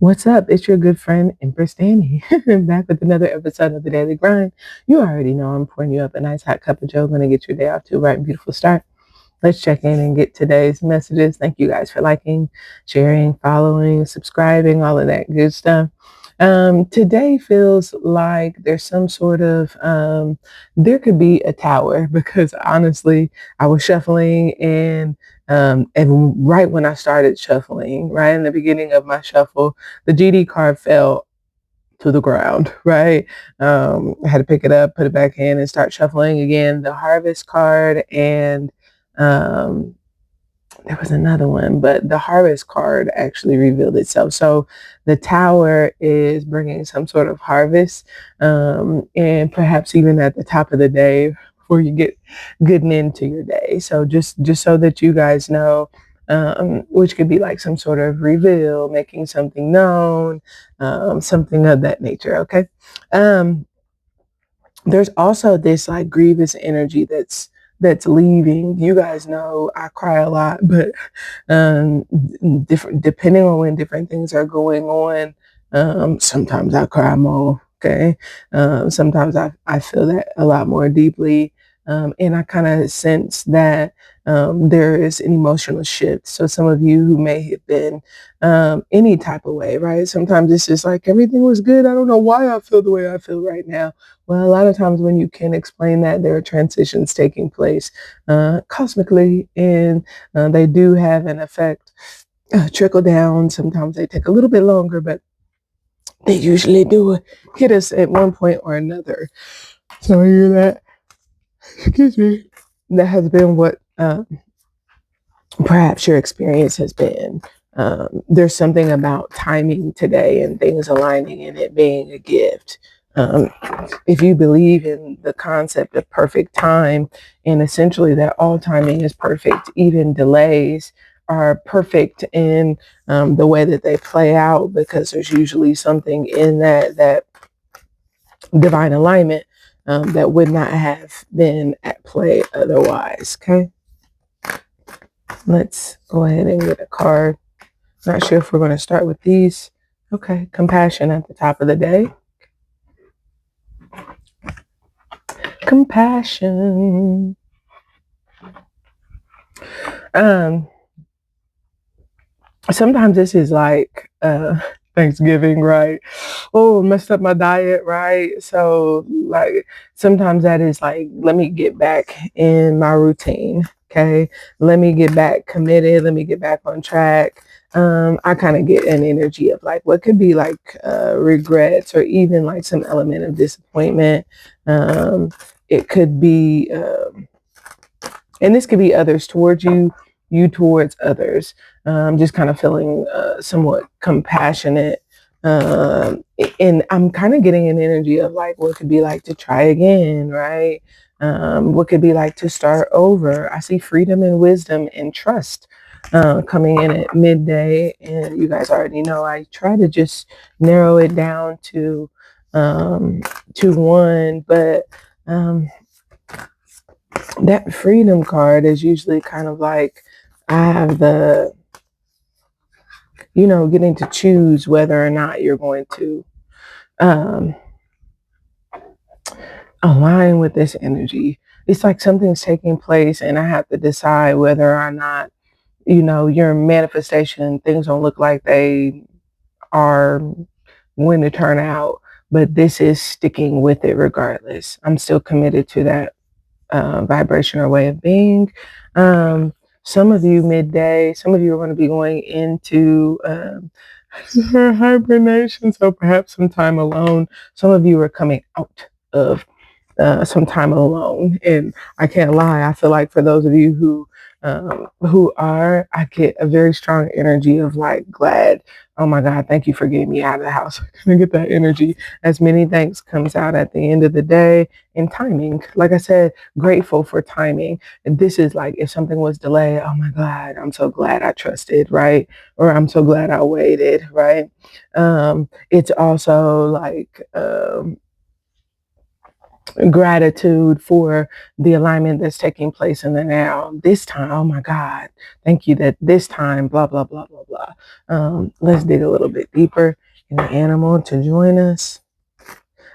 What's up? It's your good friend Empress Danny, back with another episode of the Daily Grind. You already know I'm pouring you up a nice hot cup of Joe. Going to get your day off to a bright and beautiful start. Let's check in and get today's messages. Thank you guys for liking, sharing, following, subscribing, all of that good stuff. Today feels like there's some sort of, there could be a tower because honestly, I was shuffling and right when I started shuffling, right in the beginning of my shuffle, the GD card fell to the ground, right? I had to pick it up, put it back in, and start shuffling again. The harvest card and um, there was another one, but the harvest card actually revealed itself. So the tower is bringing some sort of harvest, and perhaps even at the top of the day before you get getting into your day. So just so that you guys know, which could be like some sort of reveal, making something known, something of that nature. Okay. Um, there's also this like grievous energy that's leaving. You guys know I cry a lot, but um, different depending on when different things are going on. Sometimes I cry more. Okay. Sometimes I feel that a lot more deeply. And I kind of sense that there is an emotional shift. So some of you who may have been any type of way, right? Sometimes it's just like everything was good. I don't know why I feel the way I feel right now. Well, a lot of times when you can explain that, there are transitions taking place cosmically, and they do have an effect, trickle down. Sometimes they take a little bit longer, but they usually do hit us at one point or another. So you're that, excuse me, that has been what perhaps your experience has been. There's something about timing today and things aligning and it being a gift. Um, if you believe in the concept of perfect time and essentially that all timing is perfect, even delays are perfect in the way that they play out because there's usually something in that divine alignment that would not have been at play otherwise. Okay, let's go ahead and get a card. Not sure if we're going to start with these. Okay, compassion at the top of the day. Compassion. Um, Sometimes this is like Thanksgiving, right? Oh, messed up my diet, right? So like sometimes that is like, let me get back in my routine. Okay. Let me get back committed. Let me get back on track. I kind of get an energy of like what could be like regrets or even like some element of disappointment. Um, it could be and this could be others towards you, you towards others. Just kind of feeling somewhat compassionate. And I'm kind of getting an energy of like what could be like to try again, right? What could be like to start over. I see freedom and wisdom and trust coming in at midday. And you guys already know I try to just narrow it down to one, but um, that freedom card is usually kind of like I have the, getting to choose whether or not you're going to um, align with this energy. It's like something's taking place, and I have to decide whether or not, your manifestation, things don't look like they are going to turn out, but this is sticking with it regardless. I'm still committed to that vibration or way of being. Um, some of you midday, some of you are going to be going into hibernation, so perhaps some time alone. Some of you are coming out of some time alone, and I can't lie. I feel like for those of you who are, I get a very strong energy of like glad. Oh my God, thank you for getting me out of the house. I'm gonna get that energy as many thanks comes out at the end of the day and timing. Like I said, grateful for timing. And this is like if something was delayed, oh my God, I'm so glad I trusted, right? Or I'm so glad I waited, right? It's also like gratitude for the alignment that's taking place in the now. This time, oh my God, thank you that this time, blah, blah, blah, blah, blah. Let's dig a little bit deeper in the animal to join us.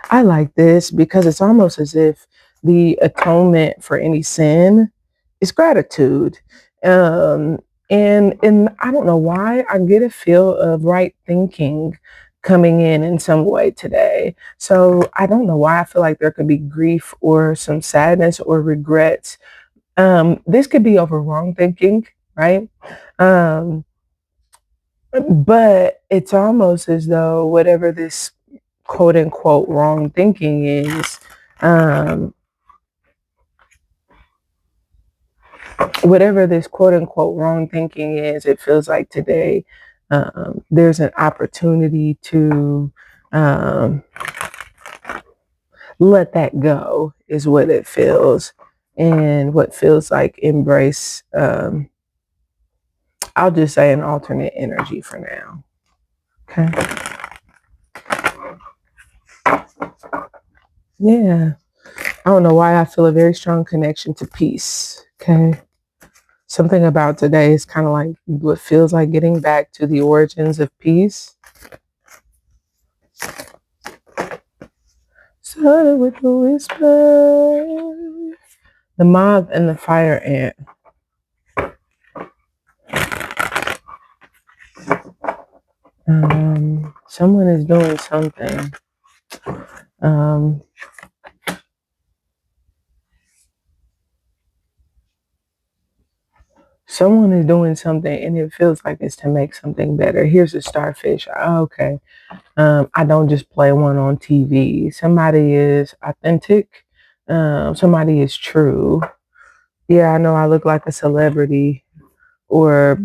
I like this because it's almost as if the atonement for any sin is gratitude. Um, and I don't know why I get a feel of right thinking coming in some way today. So I don't know why I feel like there could be grief or some sadness or regrets. This could be over wrong thinking, right? Um, but it's almost as though whatever this quote unquote wrong thinking is, um, whatever this quote unquote wrong thinking is, it feels like today there's an opportunity to um, let that go, is what it feels. And what feels like embrace, I'll just say an alternate energy for now. Okay. Yeah. I don't know why I feel a very strong connection to peace. Okay. Something about today is kind of like what feels like getting back to the origins of peace. Started with the whisper, the moth and the fire ant. Someone is doing something. Someone is doing something and it feels like it's to make something better. Here's a starfish. Okay. I don't just play one on TV. Somebody is authentic. Somebody is true. Yeah, I know I look like a celebrity, or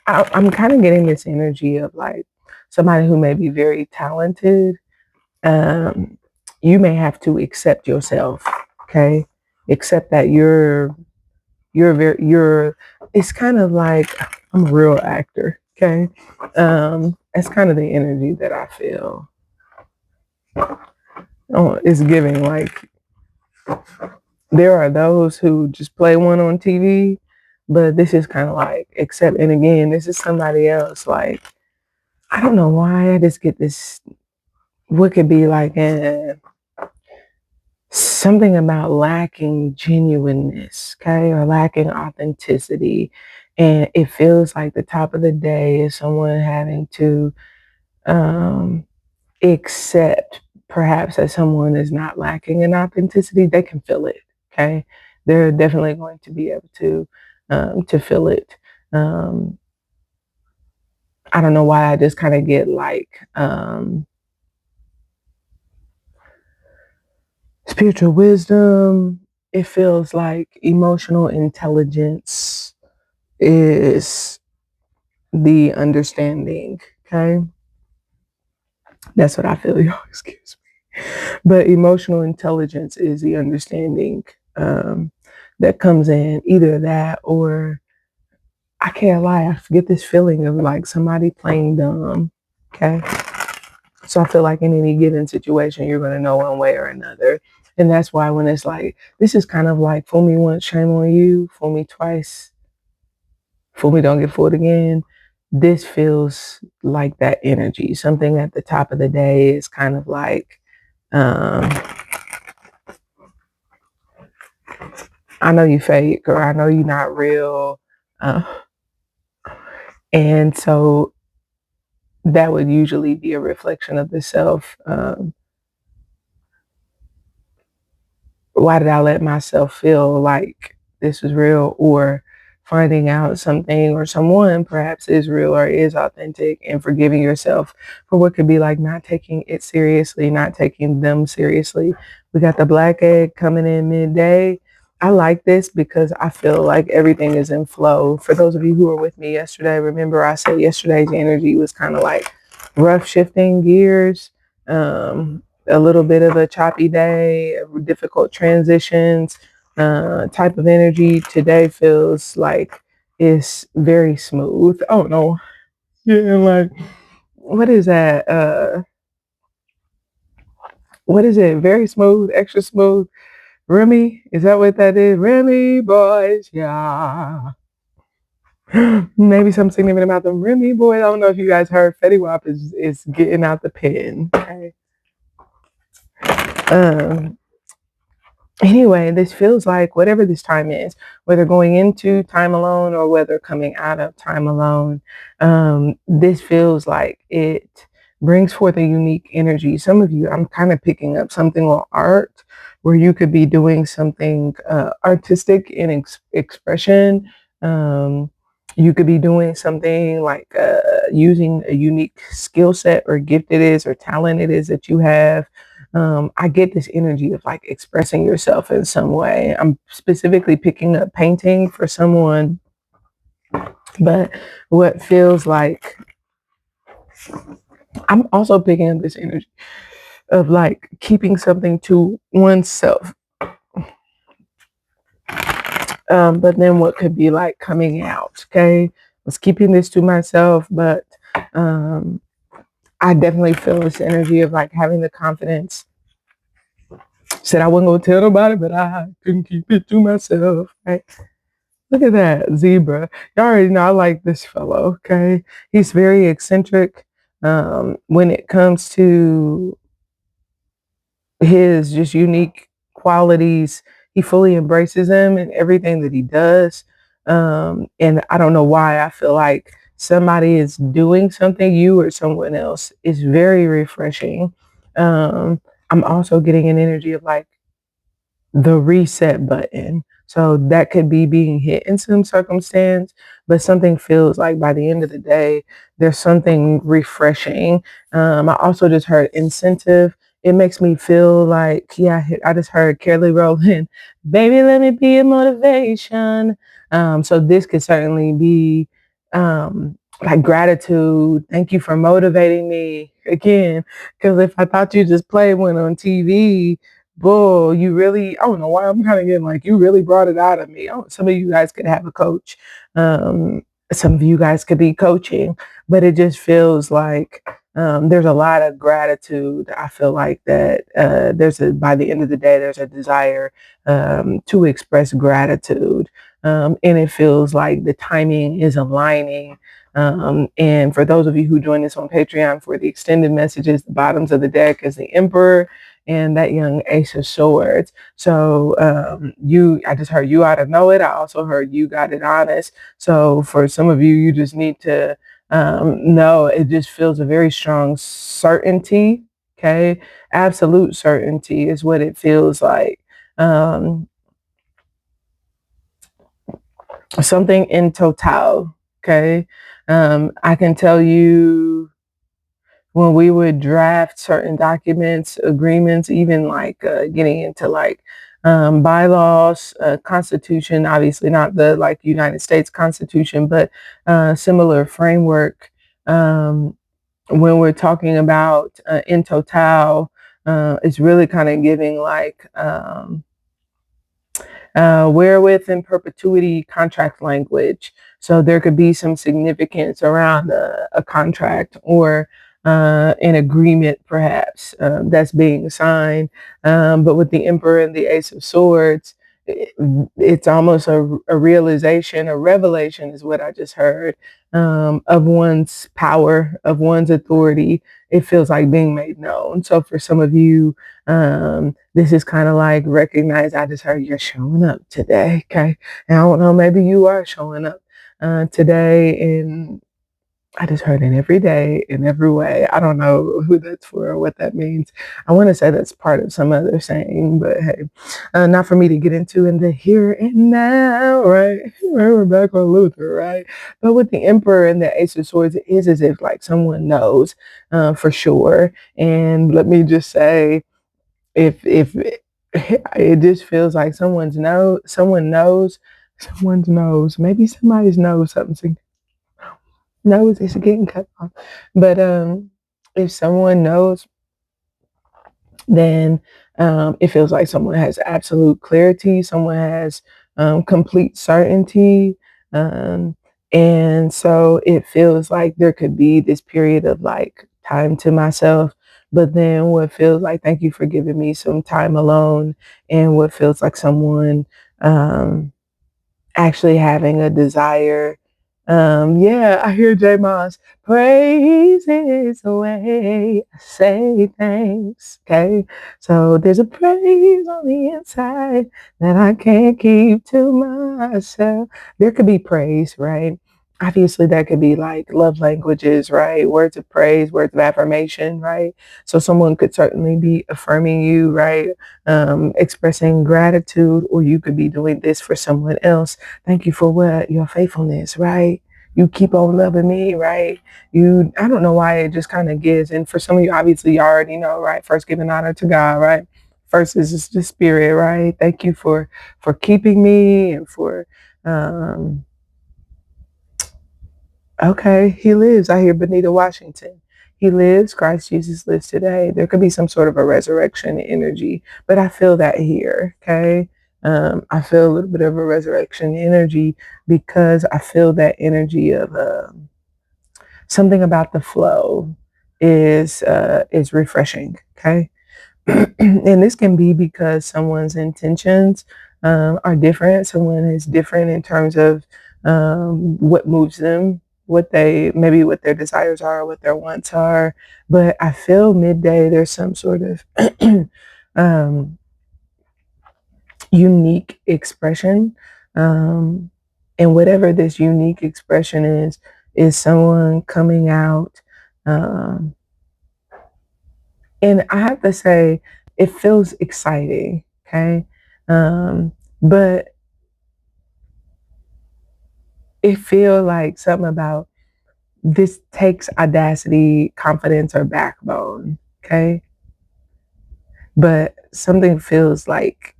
I'm kind of getting this energy of like somebody who may be very talented. Um, you may have to accept yourself. Okay. Accept that you're it's kind of like I'm a real actor. Okay. That's kind of the energy that I feel. Oh, it's giving like there are those who just play one on TV, but this is kind of like except, and again, this is somebody else. Like I don't know why I just get this. What could be like something about lacking genuineness, okay, or lacking authenticity, and it feels like the top of the day is someone having to um, accept perhaps that someone is not lacking in authenticity. They can feel it. Okay, they're definitely going to be able to feel it. Um, I don't know why I just kind of get like spiritual wisdom. It feels like emotional intelligence is the understanding. Okay, that's what I feel, y'all. Excuse me. But emotional intelligence is the understanding that comes in, either that or I can't lie, I get this feeling of like somebody playing dumb. Okay. So I feel like in any given situation, you're going to know one way or another. And that's why when it's like, this is kind of like fool me once, shame on you, fool me twice, fool me, don't get fooled again. This feels like that energy. Something at the top of the day is kind of like, um, I know you fake, or I know you're not real. Uh, and so that would usually be a reflection of the self. Why did I let myself feel like this was real, or finding out something or someone perhaps is real or is authentic, and forgiving yourself for what could be like not taking it seriously, not taking them seriously. We got the black egg coming in midday. I like this because I feel like everything is in flow. For those of you who were with me yesterday, remember I said yesterday's energy was kind of like rough shifting gears. A little bit of a choppy day, difficult transitions, type of energy. Today feels like it's very smooth. Oh no, yeah, like what is that? what is it? Very smooth, extra smooth. Remy, is that what that is? Remy boys, yeah. Maybe some singing about them Remy boys. I don't know if you guys heard Fetty Wap is getting out the pen. Okay. Um, anyway, this feels like whatever this time is, whether going into time alone or whether coming out of time alone, this feels like it brings forth a unique energy. Some of you, I'm kind of picking up something on art where you could be doing something artistic in expression. You could be doing something like using a unique skill set or gift it is or talent it is that you have. I get this energy of like expressing yourself in some way. I'm specifically picking up painting for someone, but what feels like I'm also picking up this energy of like keeping something to oneself. But then what could be like coming out, okay? I was keeping this to myself, but I definitely feel this energy of like having the confidence. Said I wasn't gonna tell nobody, but I couldn't keep it to myself, right? Look at that zebra. Y'all already know I like this fellow, okay? He's very eccentric when it comes to his just unique qualities. He fully embraces them in everything that he does. And I don't know why I feel like somebody is doing something, you or someone else, is very refreshing. I'm also getting an energy of like the reset button. So that could be being hit in some circumstance, but something feels like by the end of the day, there's something refreshing. I also just heard incentive. It makes me feel like, yeah, I just heard Kelly Rowland, baby, let me be a motivation. So this could certainly be like gratitude. Thank you for motivating me again. Because if I thought you just played one on TV, bull, you really, I don't know why I'm kind of getting like, you really brought it out of me. Oh, some of you guys could have a coach. Some of you guys could be coaching, but it just feels like there's a lot of gratitude. I feel like that by the end of the day, there's a desire to express gratitude. And it feels like the timing is aligning. And for those of you who join us on Patreon for the extended messages, the bottoms of the deck is the Emperor and that young Ace of Swords. So I just heard you ought to know it. I also heard you got it honest. So for some of you, you just need to know it just feels a very strong certainty. Okay. Absolute certainty is what it feels like. Something in total. Okay. I can tell you when we would draft certain documents, agreements, even like getting into like bylaws, constitution, obviously not the like United States Constitution, but similar framework. When we're talking about in total, it's really kind of giving like wherewith in perpetuity contract language. So there could be some significance around a contract or an agreement, perhaps, that's being signed. But with the Emperor and the Ace of Swords, it's almost a realization, a revelation is what I just heard, of one's power, of one's authority. It feels like being made known. So for some of you, this is kind of like recognize, I just heard you're showing up today. Okay. And I don't know, maybe you are showing up today, and I just heard in every day, in every way. I don't know who that's for or what that means. I want to say that's part of some other saying, but hey, not for me to get into in the here and now, right? We're back on Luther, right? But with the Emperor and the Ace of Swords, it is as if like someone knows for sure. And let me just say, if it just feels like someone knows, maybe somebody's knows something. Nose is getting cut off. But if someone knows, then it feels like someone has absolute clarity, someone has complete certainty. Um, and so it feels like there could be this period of like time to myself, But then what feels like, thank you for giving me some time alone, and what feels like someone um, actually having a desire. Yeah, I hear J Moss. Praise is the way I say thanks. Okay. So there's a praise on the inside that I can't keep to myself. There could be praise, right? Obviously, that could be like love languages, right? Words of praise, words of affirmation, right? So someone could certainly be affirming you, right? Expressing gratitude, or you could be doing this for someone else. Thank you for what? Your faithfulness, right? You keep on loving me, right? I don't know why it just kind of gives. And for some of you, obviously, you already know, right? First, giving honor to God, right? First is just the spirit, right? Thank you for keeping me and for, um, okay, he lives. I hear Benita Washington. He lives. Christ Jesus lives today. There could be some sort of a resurrection energy, but I feel that here. Okay. I feel a little bit of a resurrection energy because I feel that energy of something about the flow is refreshing. Okay. And this can be because someone's intentions are different. Someone is different in terms of what moves them, what their desires are, what their wants are. But I feel midday there's some sort of um, unique expression, um, and whatever this unique expression is someone coming out. Um, And I have to say, it feels exciting, okay? But it feels like something about this takes audacity, confidence, or backbone, okay? But something feels like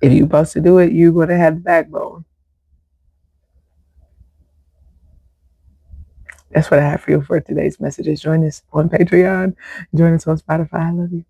if you're supposed to do it, you're going to have the backbone. That's what I have for you for today's messages. Join us on Patreon. Join us on Spotify. I love you.